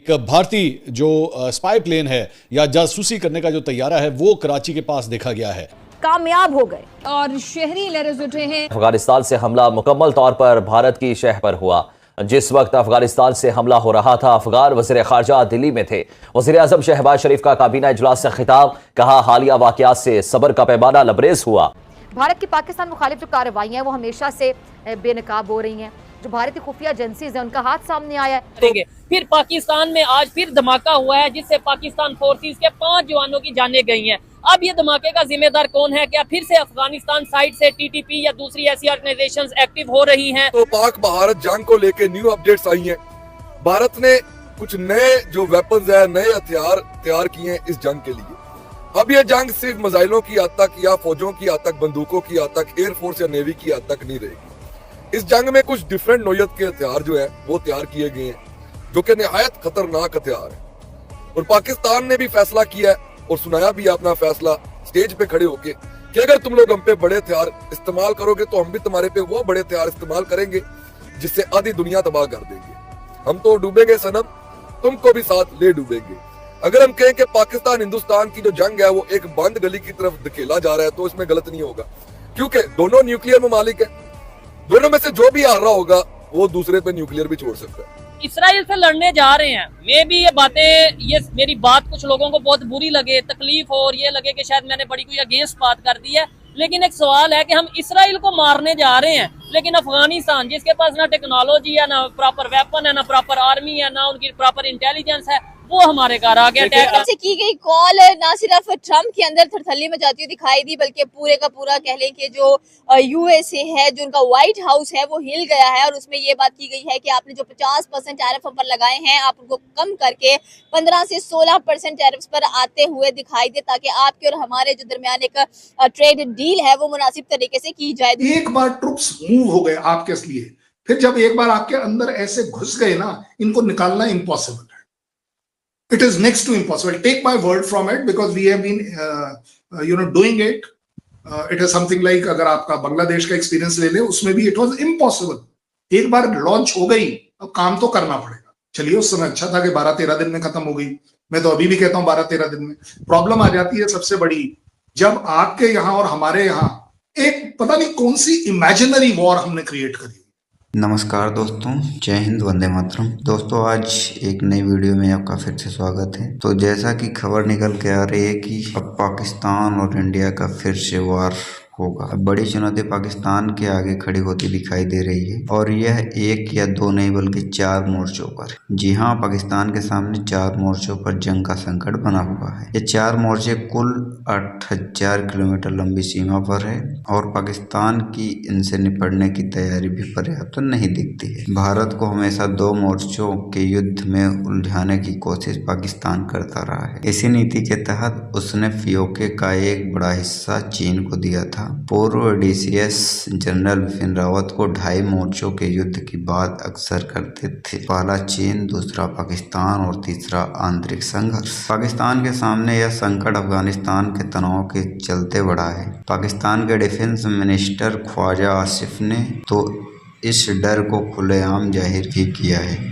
भारतीय जो spy plane है या जासूसी करने का जो तैयारा है वो कराची के पास देखा गया है, कामयाब हो गए और शहरी लहरें उठे हैं। अफगानिस्तान से हमला मुकम्मल तौर पर भारत की शह पर हुआ। जिस वक्त अफगानिस्तान से हमला हो रहा था, अफगान वज़ीर ख़ारजा दिल्ली में थे। वज़ीर आज़म शहबाज शरीफ का काबीना इजलास से खिताब, कहा हालिया वाक़यात से सब्र का पैमाना लबरेज हुआ। भारत की पाकिस्तान मुखालिफ जो कार्रवाइयाँ हैं वो हमेशा से बेनकाब हो रही हैं। जो भारतीय खुफिया एजेंसीज है उनका हाथ सामने आया है। फिर पाकिस्तान में आज फिर धमाका हुआ है जिससे पाकिस्तान फोर्सेस के 5 जवानों की जानें गई हैं। अब ये धमाके का जिम्मेदार कौन है? क्या फिर से अफगानिस्तान साइड से टीटीपी या दूसरी ऐसी ऑर्गेनाइजेशंस एक्टिव हो रही हैं? तो पाक भारत जंग को लेके न्यू अपडेट्स आई हैं। भारत ने कुछ नए जो वेपन्स है, नए हथियार तैयार किए हैं इस जंग के लिए। अब ये जंग सिर्फ मिसाइलों की हद तक या फौजों की हद तक, बंदूकों की हद तक, एयरफोर्स या नेवी की हद तक नहीं रहेगी। इस जंग में कुछ डिफरेंट नौयत के हथियार जो है वो तैयार किए गए हैं, जो कि निहायत खतरनाक हथियार है। और पाकिस्तान ने भी फैसला किया है और सुनाया भी अपना फैसला स्टेज पे खड़े होके कि अगर तुम लोग हम पे बड़े हथियार इस्तेमाल करोगे तो हम भी तुम्हारे पे वो बड़े हथियार इस्तेमाल करेंगे जिससे आधी दुनिया तबाह कर देंगे। हम तो डूबेंगे सनम, तुमको भी साथ ले डूबेंगे। अगर हम कहें कि पाकिस्तान हिंदुस्तान की जो जंग है वो एक बंद गली की तरफ धकेला जा रहा है तो इसमें गलत नहीं होगा, क्योंकि दोनों न्यूक्लियर ममालिक है। दोनों में से जो भी आ रहा होगा वो दूसरे पे न्यूक्लियर भी छोड़ सकता है। इसराइल से लड़ने जा रहे हैं। मैं भी ये मेरी बात कुछ लोगों को बहुत बुरी लगे, तकलीफ हो और ये लगे कि शायद मैंने बड़ी कोई अगेंस्ट बात कर दी है, लेकिन एक सवाल है कि हम इसराइल को मारने जा रहे हैं, लेकिन अफगानिस्तान जिसके पास ना टेक्नोलॉजी है, ना प्रॉपर वेपन है, ना प्रॉपर आर्मी है, ना उनकी प्रॉपर इंटेलिजेंस है, वो हमारे घर आ गया। से की गई कॉल ना सिर्फ ट्रम्प के अंदर थरथली में जाती हुई दिखाई दी, बल्कि पूरे का पूरा कह लें कि जो यूएसए है, जो उनका व्हाइट हाउस है, वो हिल गया है। और उसमें ये बात की गई है कि आपने जो 50% टैरिफ पर लगाए हैं, आप उनको कम करके 15 से 16% टैरिफ पर आते हुए दिखाई दे, ताकि आपके और हमारे जो दरमियान एक ट्रेड डील है वो मुनासिब तरीके से की जाए। एक बार ट्रुप्स मूव हो गए आपके लिए, फिर जब एक बार आपके अंदर ऐसे घुस गए ना, इनको निकालना इम्पॉसिबल है। It is next to impossible. Take my word from it, because we have been, doing it. It is something like, अगर आपका बांग्लादेश का एक्सपीरियंस ले ले, उसमें भी it was impossible. एक बार लॉन्च हो गई, अब काम तो करना पड़ेगा। चलिए, उस समय अच्छा था कि 12-13 दिन में खत्म हो गई। मैं तो अभी भी कहता हूँ 12-13 दिन में। प्रॉब्लम आ जाती है सबसे बड़ी, जब आपके यहाँ और हमारे यहाँ एक पता नहीं कौन सी इमेजिनरी वॉर हमने क्रिएट करी। नमस्कार दोस्तों, जय हिंद, वंदे मातरम। दोस्तों, आज एक नई वीडियो में आपका फिर से स्वागत है। तो जैसा कि खबर निकल के आ रही है कि अब पाकिस्तान और इंडिया का फिर से वार होगा। अब बड़ी चुनौती पाकिस्तान के आगे खड़ी होती दिखाई दे रही है, और यह एक या दो नहीं बल्कि 4 मोर्चों पर। जी हाँ, पाकिस्तान के सामने 4 मोर्चों पर जंग का संकट बना हुआ है। ये 4 मोर्चे कुल 8000 किलोमीटर लंबी सीमा पर है, और पाकिस्तान की इनसे निपटने की तैयारी भी पर्याप्त नहीं दिखती है। भारत को हमेशा 2 मोर्चों के युद्ध में उलझाने की कोशिश पाकिस्तान करता रहा है। इसी नीति के तहत उसने पीओके का एक बड़ा हिस्सा चीन को दिया था। पूर्व डीसीएस जनरल बिपिन रावत को 2.5 मोर्चों के युद्ध की बात अक्सर करते थे। पहला चीन, दूसरा पाकिस्तान और तीसरा आंतरिक संघर्ष। पाकिस्तान के सामने यह संकट अफगानिस्तान के तनाव के चलते बढ़ा है। पाकिस्तान के डिफेंस मिनिस्टर ख्वाजा आसिफ ने तो इस डर को खुलेआम जाहिर भी किया है।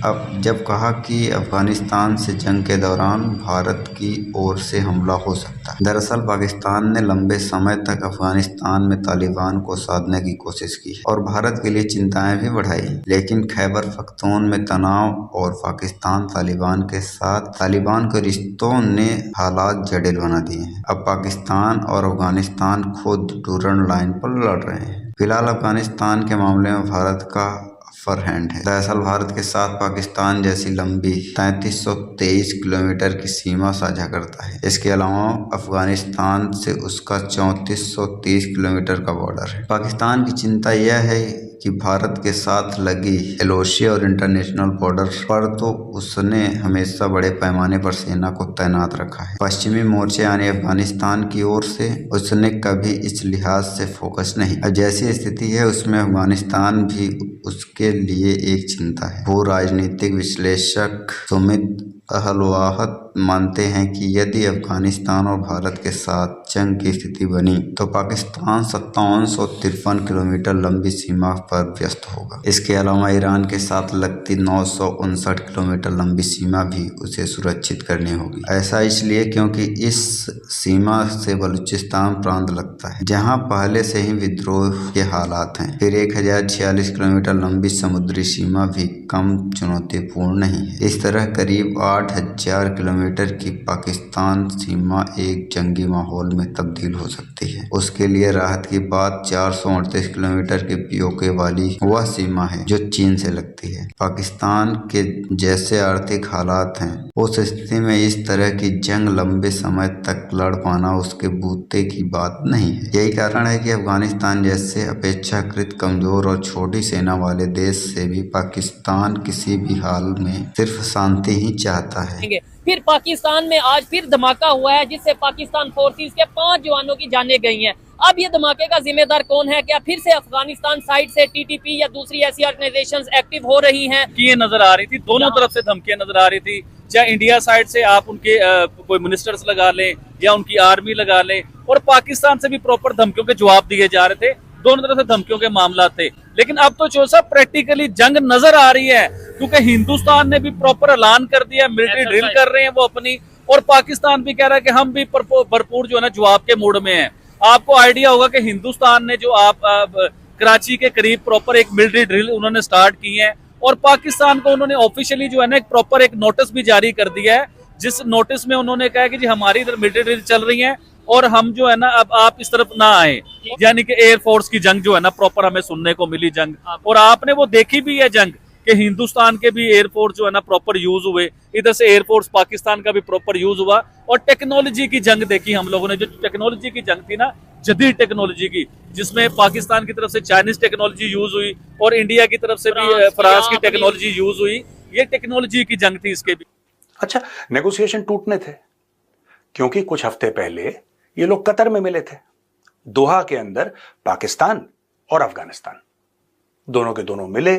अब जब कहा कि अफगानिस्तान से जंग के दौरान भारत की ओर से हमला हो सकता है। दरअसल पाकिस्तान ने लंबे समय तक अफगानिस्तान में तालिबान को साधने की कोशिश की और भारत के लिए चिंताएं भी बढ़ाई, लेकिन खैबर पख्तून में तनाव और पाकिस्तान तालिबान के साथ तालिबान के रिश्तों ने हालात जटिल बना दिए हैं। अब पाकिस्तान और अफगानिस्तान खुद डूरन लाइन पर लड़ रहे हैं। फिलहाल अफगानिस्तान के मामले में भारत का अपर हैंड है। दरअसल भारत के साथ पाकिस्तान जैसी लंबी 3323 किलोमीटर की सीमा साझा करता है। इसके अलावा अफगानिस्तान से उसका 3430 किलोमीटर का बॉर्डर है। पाकिस्तान की चिंता यह है कि भारत के साथ लगी एलओसी और इंटरनेशनल बॉर्डर पर तो उसने हमेशा बड़े पैमाने पर सेना को तैनात रखा है। पश्चिमी मोर्चे यानी अफगानिस्तान की ओर से उसने कभी इस लिहाज से फोकस नहीं। अब जैसी स्थिति है उसमें अफगानिस्तान भी उसके लिए एक चिंता है। भू राजनीतिक विश्लेषक सुमित अहलवाहत मानते हैं कि यदि अफगानिस्तान और भारत के साथ जंग की स्थिति बनी तो पाकिस्तान 5753 किलोमीटर लंबी सीमा पर व्यस्त होगा। इसके अलावा ईरान के साथ लगती 959 किलोमीटर लंबी सीमा भी उसे सुरक्षित करनी होगी। ऐसा इसलिए क्योंकि इस सीमा से बलूचिस्तान प्रांत लगता है, जहां पहले से ही विद्रोह के हालात हैं। फिर 1046 किलोमीटर लंबी समुद्री सीमा भी कम चुनौतीपूर्ण नहीं है। इस तरह करीब 8000 किलोमीटर की पाकिस्तान सीमा एक जंगी माहौल में तब्दील हो सकती है। उसके लिए राहत की बात 438 किलोमीटर के पीओके वाली वह सीमा है जो चीन से लगती है। पाकिस्तान के जैसे आर्थिक हालात हैं, उस स्थिति में इस तरह की जंग लंबे समय तक लड़ पाना उसके बूते की बात नहीं है। यही कारण है कि अफगानिस्तान जैसे अपेक्षाकृत कमजोर और छोटी सेना वाले देश से भी पाकिस्तान किसी भी हाल में सिर्फ शांति ही चाहता है। फिर पाकिस्तान में आज फिर धमाका हुआ है जिससे पाकिस्तान फोर्सेस के 5 जवानों की जानें गई हैं। अब ये धमाके का जिम्मेदार कौन है? क्या फिर से अफगानिस्तान साइड से टीटीपी या दूसरी ऐसी ऑर्गेनाइजेशंस एक्टिव हो रही हैं? ये नजर आ रही थी, दोनों तरफ से धमकियां नजर आ रही थी। चाहे इंडिया साइड से आप उनके कोई मिनिस्टर्स लगा लें या उनकी आर्मी लगा लें, और पाकिस्तान से भी प्रॉपर धमकियों के जवाब दिए जा रहे थे। दोनों तरफ से धमकियों के मामला थे। लेकिन अब तो जो सब प्रैक्टिकली जंग नजर आ रही है, क्योंकि हिंदुस्तान ने भी प्रॉपर ऐलान कर दिया, मिलिट्री ड्रिल कर रहे हैं वो अपनी, और पाकिस्तान भी कह रहा है कि हम भी भरपूर जो है ना जवाब के मूड में हैं। आपको आइडिया होगा कि हिंदुस्तान ने जो आप कराची के करीब प्रॉपर एक मिलिट्री ड्रिल उन्होंने स्टार्ट की है, और पाकिस्तान को उन्होंने ऑफिशियली जो है ना एक प्रॉपर एक नोटिस भी जारी कर दिया है, जिस नोटिस में उन्होंने कहा कि जी हमारी इधर मिलिट्री ड्रिल चल रही है और हम जो है ना अब आप इस तरफ ना आए। यानी कि एयरफोर्स की जंग जो है ना प्रॉपर हमें सुनने को मिली जंग, और आपने वो देखी भी है जंग कि हिंदुस्तान के भी एयरफोर्स जो है ना प्रॉपर यूज हुए, इधर से एयरफोर्स पाकिस्तान का भी प्रॉपर यूज हुआ, और टेक्नोलॉजी की जंग देखी हम लोगों ने। जो टेक्नोलॉजी की जंग थी ना, जदीद टेक्नोलॉजी की, जिसमें पाकिस्तान की तरफ से चाइनीज टेक्नोलॉजी यूज हुई और इंडिया की तरफ से भी फ्रांस की टेक्नोलॉजी यूज हुई। ये टेक्नोलॉजी की जंग थी इसके भी। अच्छा, नेगोशिएशन टूटने थे क्योंकि कुछ हफ्ते पहले ये लोग कतर में मिले थे, दोहा के अंदर पाकिस्तान और अफगानिस्तान दोनों के दोनों मिले,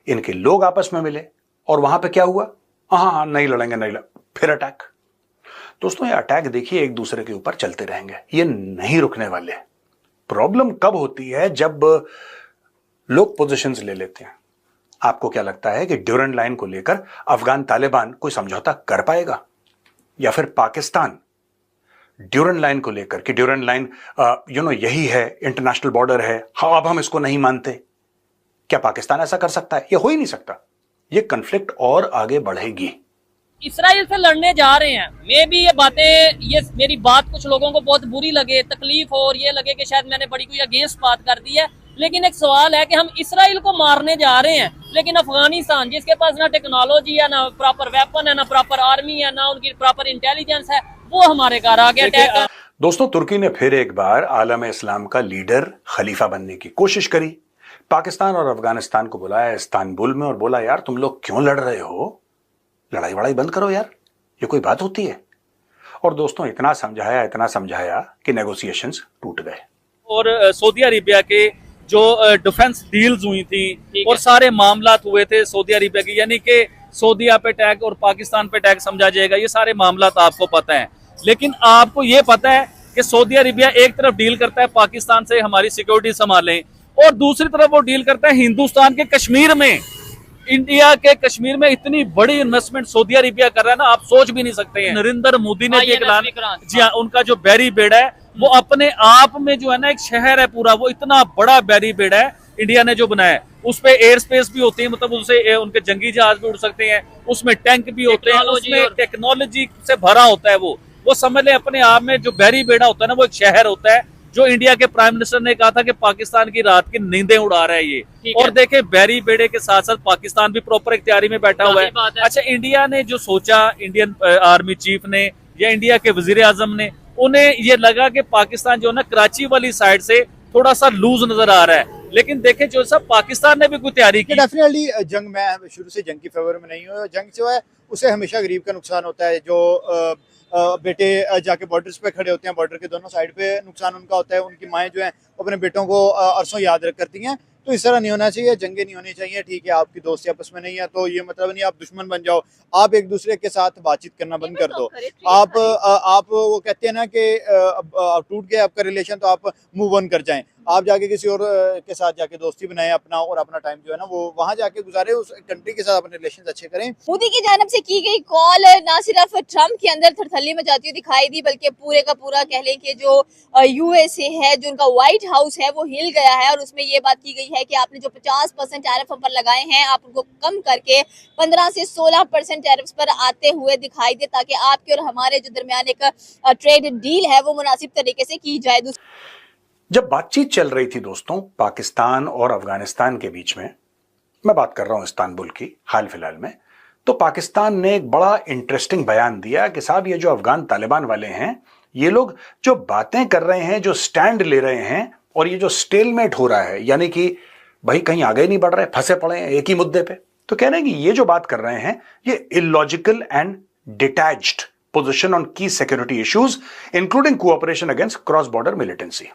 इनके लोग आपस में मिले, और वहां पे क्या हुआ? हाँ नहीं लड़ेंगे, नहीं फिर अटैक। दोस्तों, ये अटैक देखिए एक दूसरे के ऊपर चलते रहेंगे, ये नहीं रुकने वाले। प्रॉब्लम कब होती है? जब लोग पोजीशंस ले लेते हैं। आपको क्या लगता है कि ड्यूरेंट लाइन को लेकर अफगान तालिबान कोई समझौता कर पाएगा, या फिर पाकिस्तान ड्यूरेंट लाइन को लेकर कि ड्यूरेंट लाइन यही है, इंटरनेशनल बॉर्डर है, हाँ अब हम इसको नहीं मानते? क्या पाकिस्तान ऐसा कर सकता है? ये हो ही नहीं सकता। ये कन्फ्लिक्ट और आगे बढ़ेगी। इसराइल से लड़ने जा रहे हैं। मे भी ये बातें, ये मेरी बात कुछ लोगों को बहुत बुरी लगे, तकलीफ हो, और ये लगे कि शायद मैंने बड़ी कोई अगेंस्ट बात कर दी है, लेकिन एक सवाल है कि हम इसराइल को मारने जा रहे हैं, लेकिन अफगानिस्तान जिसके पास ना टेक्नोलॉजी है, ना प्रॉपर वेपन है, ना प्रॉपर आर्मी है, ना उनकी प्रॉपर इंटेलिजेंस है, वो हमारे घर आ गया अटैक। दोस्तों, तुर्की ने फिर एक बार आलम इस्लाम का लीडर खलीफा बनने की कोशिश करी। पाकिस्तान और अफगानिस्तान को बुलाया इस्तांबुल में और बोला, यार तुम लोग क्यों लड़ रहे हो? लड़ाई वड़ाई बंद करो यार, ये कोई बात होती है? और दोस्तों, इतना समझाया कि नेगोशिएशंस टूट गए। और सऊदी अरेबिया के जो डिफेंस डील्स हुई थी और सारे मामलात हुए थे सऊदी अरेबिया की, यानी कि सऊदीया पे अटैक और पाकिस्तान पे अटैक समझा जाएगा, ये सारे मामलात आपको पता है। लेकिन आपको ये पता है कि सऊदी अरेबिया एक तरफ डील करता है पाकिस्तान से हमारी सिक्योरिटी संभालें, और दूसरी तरफ वो डील करता है हिंदुस्तान के कश्मीर में। इंडिया के कश्मीर में इतनी बड़ी इन्वेस्टमेंट सऊदी अरेबिया कर रहा है ना, आप सोच भी नहीं सकते हैं। नरेंद्र मोदी ने भी ऐलान, जी हाँ, उनका जो बैरी बेड है वो अपने आप में जो है ना एक शहर है पूरा, वो इतना बड़ा बैरी बेड है इंडिया ने जो बनाया है। उस पे एयर स्पेस भी होती है, मतलब उससे उनके जंगी जहाज भी उड़ सकते हैं, उसमें टैंक भी होते हैं, उसमें टेक्नोलॉजी से भरा होता है। वो समझ ले अपने आप में जो बैरी बेड़ा होता है ना, वो एक शहर होता है, जो इंडिया के प्राइम मिनिस्टर ने कहा था कि पाकिस्तान की रात की नींदें उड़ा रहा है ये। और देखे बैरी बेड़े के साथ साथ पाकिस्तान भी प्रॉपर एक तैयारी में बैठा हुआ है। अच्छा, इंडिया ने जो सोचा, इंडियन आर्मी चीफ ने या इंडिया के वजीर आजम ने, उन्हें ये लगा कि पाकिस्तान जो है ना कराची वाली साइड से थोड़ा सा लूज नजर आ रहा है, लेकिन देखें जो सब पाकिस्तान ने भी कोई तैयारी की। डेफिनेटली जंग में शुरू से जंग की फेवर में नहीं हुआ। जंग जो है उससे हमेशा गरीब का नुकसान होता है। जो बेटे जाके बॉर्डर्स पे खड़े होते हैं, बॉर्डर के दोनों साइड पे नुकसान उनका होता है। उनकी माएँ जो हैं अपने बेटों को अरसों याद करती हैं। तो इस तरह नहीं होना चाहिए, जंगे नहीं होनी चाहिए। ठीक है, आपकी दोस्ती आपस में नहीं है तो ये मतलब नहीं आप दुश्मन बन जाओ, आप एक दूसरे के साथ बातचीत करना बंद कर दो। आप वो कहते हैं ना कि टूट गया आपका रिलेशन तो आप मूव ऑन कर जाएं, आप जाके किसी और के साथ जाके दोस्ती बनाएं अपना, और अपना टाइम जो है ना वो वहां जाके गुजारे, उस कंट्री के साथ अपने रिलेशन अच्छे करें। मोदी की जानिब से की गई कॉल ना सिर्फ ट्रम्प के अंदर थरथल्ली मचाती हुई दिखाई दी, बल्कि पूरे का पूरा कह लें कि जो यूएसए है, जो उनका व्हाइट हाउस है, वो हिल गया है। और उसमें ये बात की गई है कि आपने जो 50% टैरिफ पर लगाए हैं, आप उनको कम करके 15 से 16% टैरिफ पर आते हुए दिखाई दे, ताकि आपके और हमारे जो दरमियान एक ट्रेड डील है वो मुनासिब तरीके से की जाए। जब बातचीत चल रही थी दोस्तों पाकिस्तान और अफगानिस्तान के बीच में, मैं बात कर रहा हूं इस्तांबुल की हाल फिलहाल में, तो पाकिस्तान ने एक बड़ा इंटरेस्टिंग बयान दिया कि साहब ये जो अफगान तालिबान वाले हैं, ये लोग जो बातें कर रहे हैं, जो स्टैंड ले रहे हैं, और ये जो स्टेलमेट हो रहा है, यानी कि भाई कहीं आगे नहीं बढ़ रहे, फंसे पड़े हैं एक ही मुद्दे पे, तो कह रहे हैं कि ये जो बात कर रहे हैं ये illogical and detached position on key security issues including cooperation against cross border militancy।